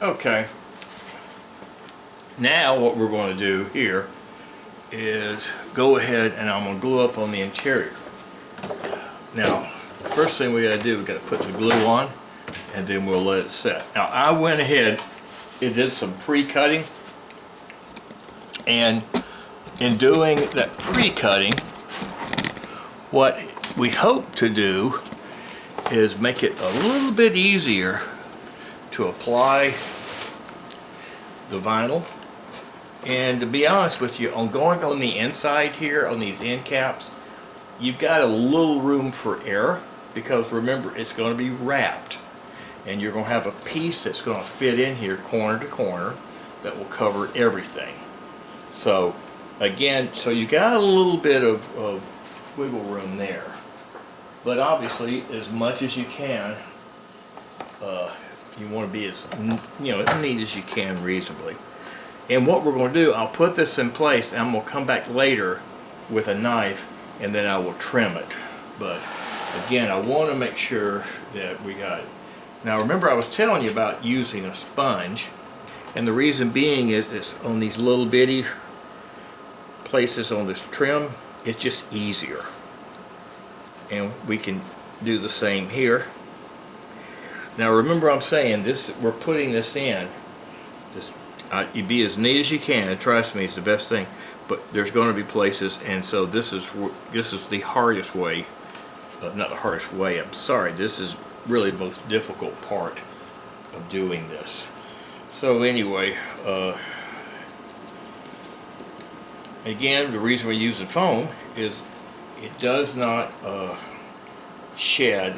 Okay. Now what we're going to do here is go ahead and I'm going to glue up on the interior. Now, the first thing we got to do, we got to put the glue on, and then we'll let it set. Now, I went ahead and did some pre-cutting, and in doing that pre-cutting, what we hope to do is make it a little bit easier to apply the vinyl. And to be honest with you, on going on the inside here on these end caps, you've got a little room for error, because remember, it's going to be wrapped, and you're going to have a piece that's going to fit in here corner to corner that will cover everything. So again, so you got a little bit of wiggle room there, but obviously as much as you can, you want to be as as neat as you can reasonably. And what we're going to do, I'll put this in place and I'm going to come back later with a knife and then I will trim it. But again, I want to make sure that we got it. Now remember, I was telling you about using a sponge, and the reason being is it's on these little bitty places on this trim, it's just easier. And we can do the same here. Now remember, I'm saying this, we're putting this in. This, you be as neat as you can, and trust me, it's the best thing. But there's going to be places, and so this is the hardest way. Not the hardest way, I'm sorry. This is really the most difficult part of doing this. So anyway, again, the reason we're using foam is it does not shed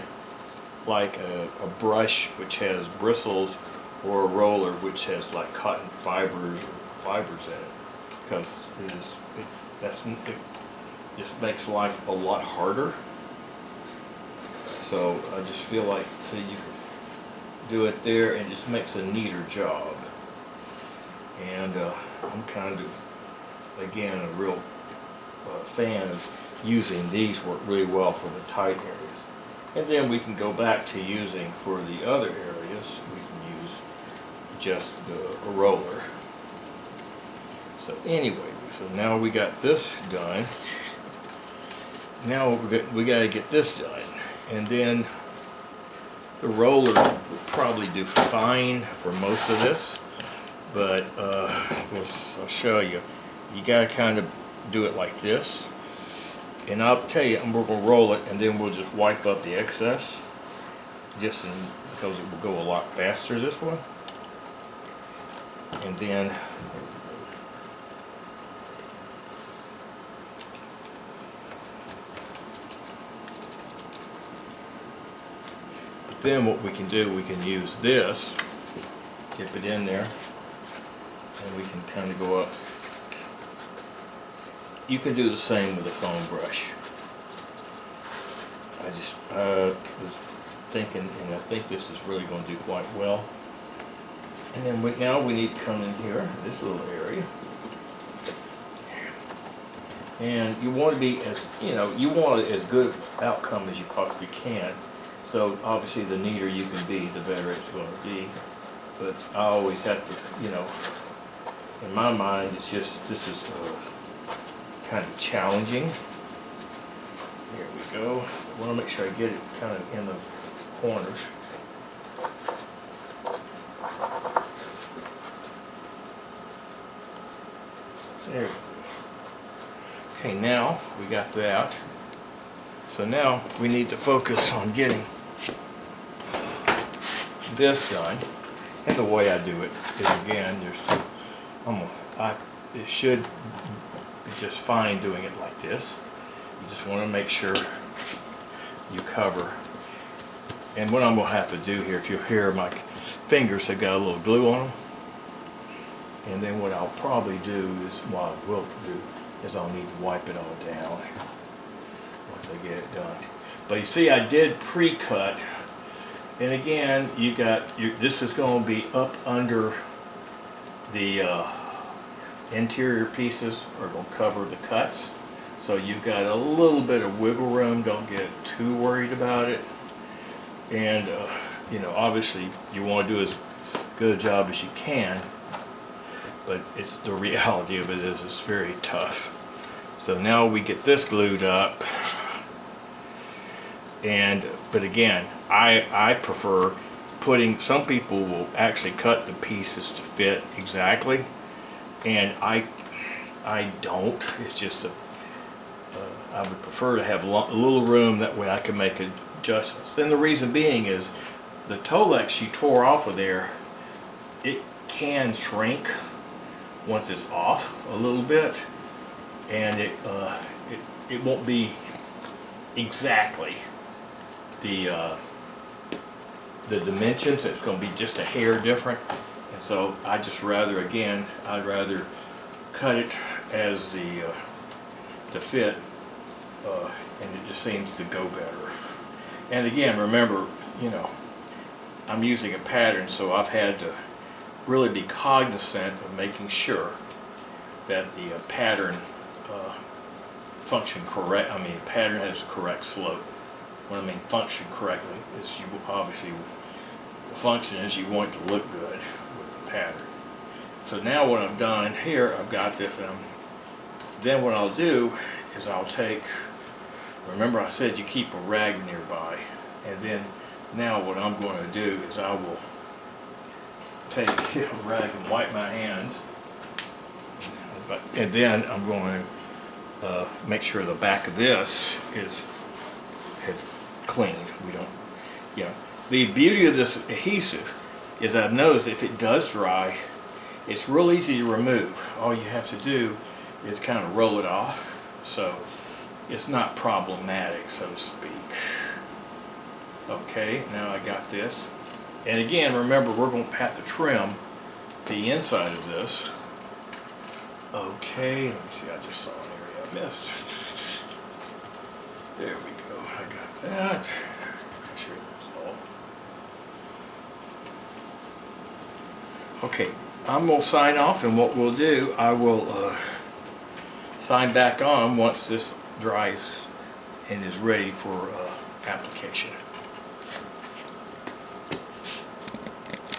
like a brush which has bristles, or a roller which has like cotton fibers in it, because it just makes life a lot harder. So I just feel like, see, you can do it there and it just makes a neater job. And I'm kind of, again, a real fan of using these, work really well for the tight areas. And then we can go back to using for the other areas, we can use just a roller. So anyway, so now we got this done. Now we got to get this done. And then the roller will probably do fine for most of this, but I'll show you. You got to kind of do it like this. And I'll tell you, we're going to roll it and then we'll just wipe up the excess, because it will go a lot faster this way. And then what we can do, we can use this, dip it in there, and we can kind of go up. You can do the same with a foam brush. I just was thinking, and I think this is really going to do quite well. And then now we need to come in here, this little area. And you want to be as, you want as good outcome as you possibly can. So obviously the neater you can be, the better it's going to be. But I always have to, in my mind, it's just, this is kind of challenging. Here we go. I want to make sure I get it kind of in the corners. There we go. Okay, now we got that. So now we need to focus on getting this done. And the way I do it is, again, it should be just fine doing it like this. You just want to make sure you cover. And what I'm going to have to do here, if you hear my fingers have got a little glue on them. And then what I'll probably do is, I'll need to wipe it all down once I get it done. But you see, I did pre-cut, and again, this is going to be up under the interior pieces are going to cover the cuts, so you've got a little bit of wiggle room. Don't get too worried about it. And obviously you want to do good a job as you can, but it's the reality of it is it's very tough. So now we get this glued up, but again, I prefer putting, some people will actually cut the pieces to fit exactly, and I don't. It's just I would prefer to have a little room, that way I can make adjustments. And the reason being is the Tolex you tore off of there, it can shrink once it's off a little bit, and it won't be exactly the dimensions. It's going to be just a hair different, and so I just rather, again, I'd rather cut it as the fit, and it just seems to go better. And again, remember, you know, I'm using a pattern, so I've had to really be cognizant of making sure that the pattern function correct. I mean, pattern has a correct slope. When I mean function correctly, is you obviously, the function is you want it to look good with the pattern. So now what I've done here, I've got this, then what I'll do is I'll take, remember I said you keep a rag nearby, and then now what I'm going to do is I will take a rag and wipe my hands, and then I'm going to make sure the back of this is clean. We don't, you know, the beauty of this adhesive is I've noticed if it does dry, it's real easy to remove. All you have to do is kind of roll it off, so it's not problematic, so to speak. Okay, now I got this, and again, remember, we're going to have to trim the inside of this. Okay, let me see, I just saw an area I missed. There we go, I got that. Make sure that's all. Okay, I'm going to sign off, and what we'll do, I will sign back on once this dries and is ready for application.